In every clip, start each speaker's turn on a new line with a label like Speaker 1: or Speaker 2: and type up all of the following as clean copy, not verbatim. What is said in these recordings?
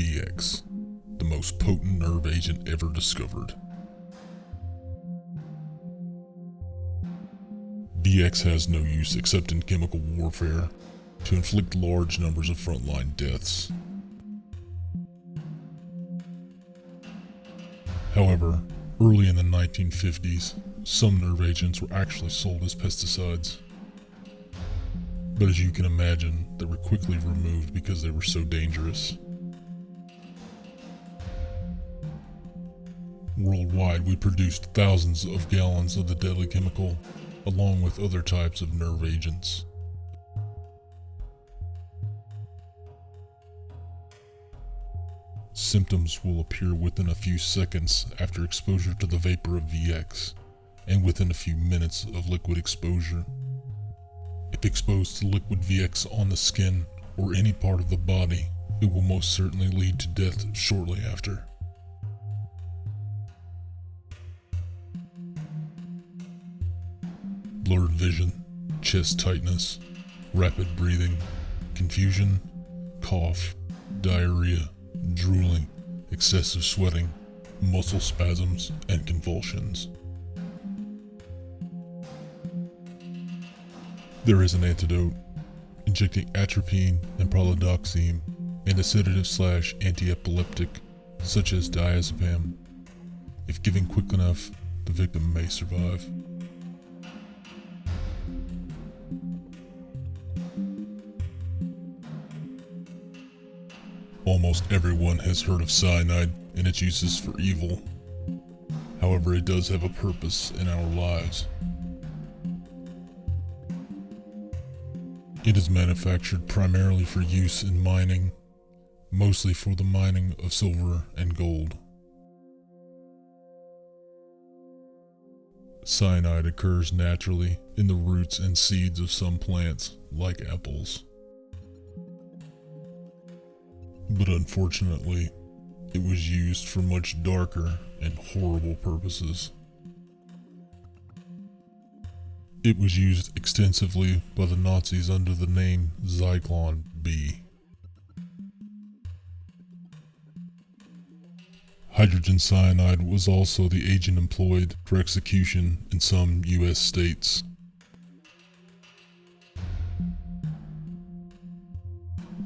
Speaker 1: VX, the most potent nerve agent ever discovered. VX has no use except in chemical warfare to inflict large numbers of frontline deaths. However, early in the 1950s, some nerve agents were actually sold as pesticides. But as you can imagine, they were quickly removed because they were so dangerous. Worldwide, we produced thousands of gallons of the deadly chemical, along with other types of nerve agents. Symptoms will appear within a few seconds after exposure to the vapor of VX, and within a few minutes of liquid exposure. If exposed to liquid VX on the skin or any part of the body, it will most certainly lead to death shortly after. Blurred vision, chest tightness, rapid breathing, confusion, cough, diarrhea, drooling, excessive sweating, muscle spasms, and convulsions. There is an antidote, injecting atropine and pralidoxime, and a sedative/anti-epileptic, such as diazepam. If given quick enough, the victim may survive. Almost everyone has heard of cyanide and its uses for evil. However, it does have a purpose in our lives. It is manufactured primarily for use in mining, mostly for the mining of silver and gold. Cyanide occurs naturally in the roots and seeds of some plants, like apples. But unfortunately, it was used for much darker and horrible purposes. It was used extensively by the Nazis under the name Zyklon B. Hydrogen cyanide was also the agent employed for execution in some US states.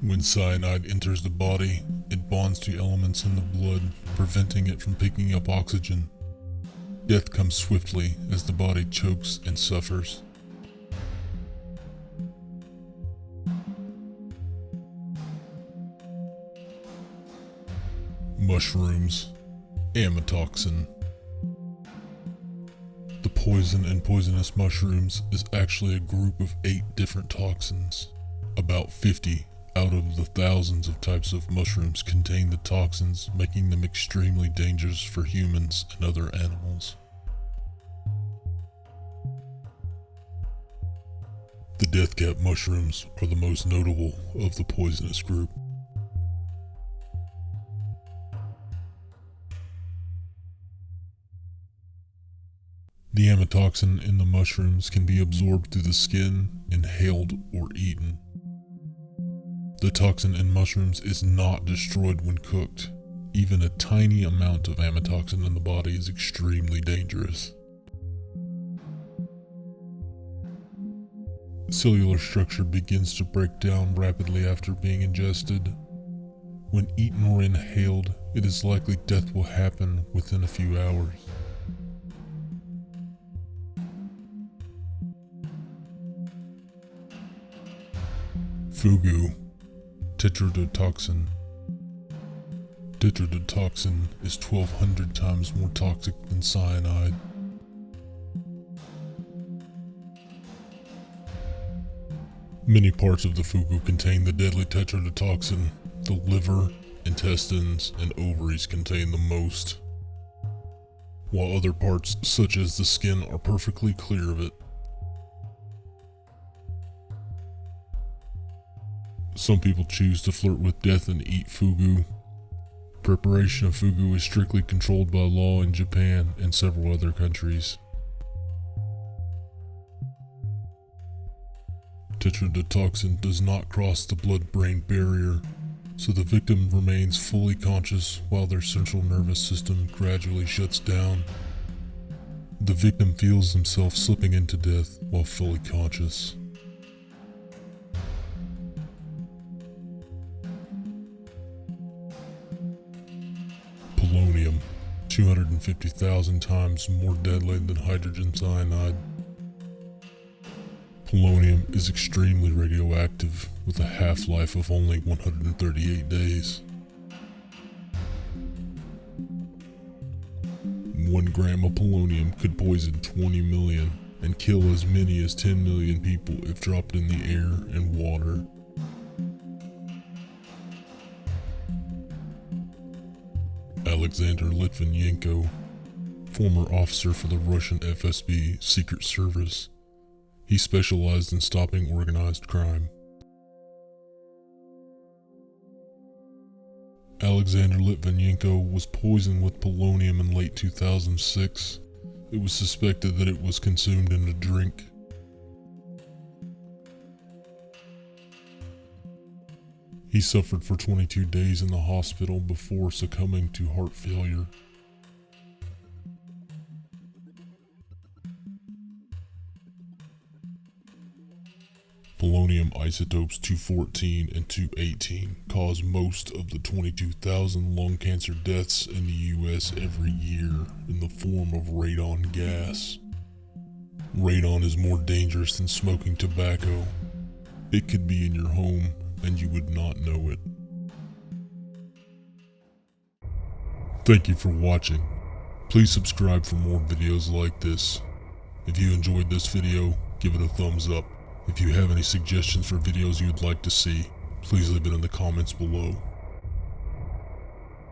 Speaker 1: When cyanide enters the body, it bonds to elements in the blood, preventing it from picking up oxygen. Death comes swiftly as the body chokes and suffers. Mushrooms. Amatoxin. The poison in poisonous mushrooms is actually a group of 8 different toxins. About 50 out of the thousands of types of mushrooms contain the toxins, making them extremely dangerous for humans and other animals. The death cap mushrooms are the most notable of the poisonous group. The amatoxin in the mushrooms can be absorbed through the skin, inhaled, or eaten. The toxin in mushrooms is not destroyed when cooked. Even a tiny amount of amatoxin in the body is extremely dangerous. Cellular structure begins to break down rapidly after being ingested. When eaten or inhaled, it is likely death will happen within a few hours. Fugu. Tetrodotoxin. Tetrodotoxin is 1,200 times more toxic than cyanide. Many parts of the fugu contain the deadly tetrodotoxin. The liver, intestines, and ovaries contain the most, while other parts, such as the skin, are perfectly clear of it. Some people choose to flirt with death and eat fugu. Preparation of fugu is strictly controlled by law in Japan and several other countries. Tetrodotoxin does not cross the blood-brain barrier, so the victim remains fully conscious while their central nervous system gradually shuts down. The victim feels himself slipping into death while fully conscious. Polonium, 250,000 times more deadly than hydrogen cyanide. Polonium is extremely radioactive with a half-life of only 138 days. 1 gram of polonium could poison 20 million and kill as many as 10 million people if dropped in the air and water. Alexander Litvinenko, former officer for the Russian FSB Secret Service. He specialized in stopping organized crime. Alexander Litvinenko was poisoned with polonium in late 2006. It was suspected that it was consumed in a drink. He suffered for 22 days in the hospital before succumbing to heart failure. Polonium isotopes 214 and 218 cause most of the 22,000 lung cancer deaths in the US every year in the form of radon gas. Radon is more dangerous than smoking tobacco. It could be in your home and you would not know it. Thank you for watching. Please subscribe for more videos like this. If you enjoyed this video, give it a thumbs up. If you have any suggestions for videos you'd like to see, please leave it in the comments below.